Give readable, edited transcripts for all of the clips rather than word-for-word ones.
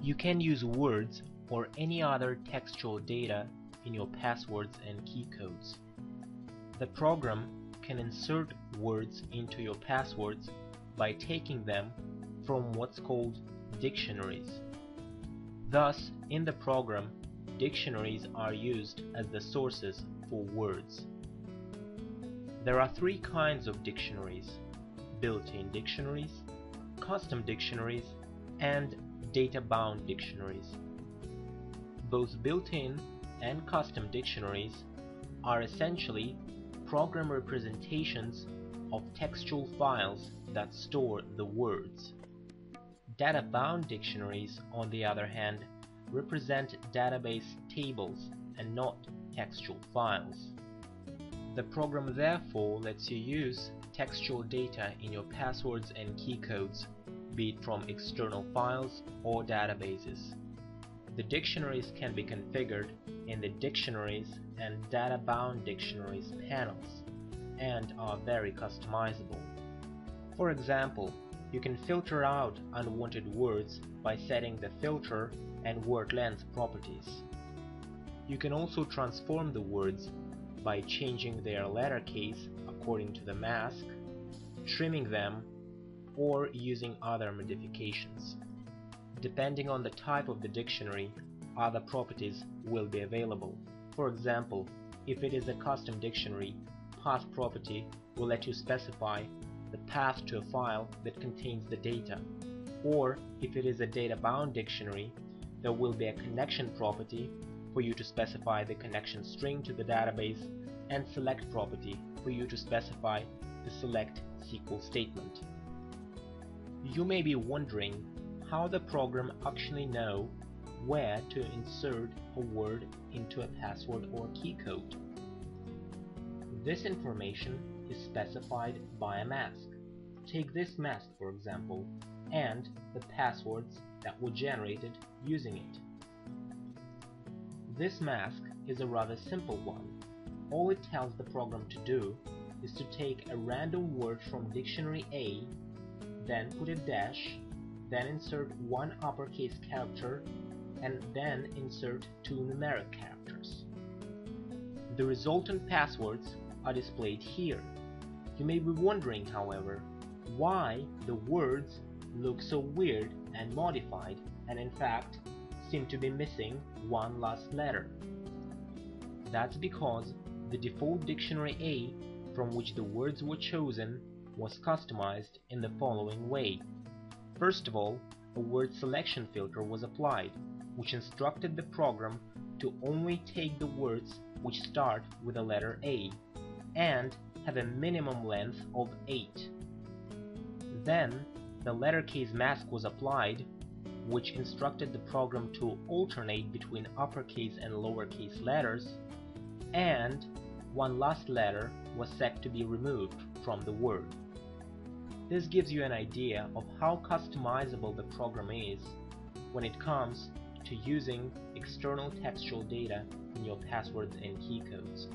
You can use words or any other textual data in your passwords and key codes. The program can insert words into your passwords by taking them from what's called dictionaries. Thus, in the program, dictionaries are used as the sources for words. There are three kinds of dictionaries: built-in dictionaries, custom dictionaries, and data-bound dictionaries. Both built-in and custom dictionaries are essentially program representations of textual files that store the words. Data-bound dictionaries, on the other hand, represent database tables and not textual files. The program therefore lets you use textual data in your passwords and key codes, be it from external files or databases. The dictionaries can be configured in the Dictionaries and Data-bound Dictionaries panels and are very customizable. For example, you can filter out unwanted words by setting the filter and word length properties. You can also transform the words by changing their letter case according to the mask, trimming them, or using other modifications. Depending on the type of the dictionary, other properties will be available. For example, if it is a custom dictionary, path property will let you specify the path to a file that contains the data. Or if it is a data-bound dictionary, there will be a connection property for you to specify the connection string to the database, and select property for you to specify the select SQL statement. You may be wondering how the program actually know where to insert a word into a password or key code. This information is specified by a mask. Take this mask, for example, and the passwords that were generated using it. This mask is a rather simple one. All it tells the program to do is to take a random word from dictionary A, then put a dash, then insert one uppercase character, and then insert two numeric characters. The resultant passwords are displayed here. You may be wondering, however, why the words look so weird and modified, and in fact seem to be missing one last letter. That's because the default dictionary A from which the words were chosen was customized in the following way. First of all, a word selection filter was applied, which instructed the program to only take the words which start with the letter A and have a minimum length of 8. Then, the letter case mask was applied, which instructed the program to alternate between uppercase and lowercase letters, and one last letter was set to be removed from the word. This gives you an idea of how customizable the program is when it comes to using external textual data in your passwords and key codes.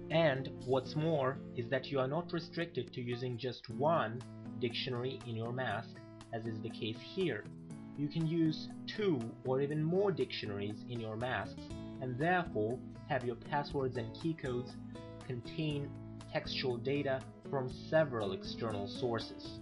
And what's more is that you are not restricted to using just one dictionary in your mask, as is the case here. You can use 2 or even more dictionaries in your masks, and therefore have your passwords and key codes contain textual data from several external sources.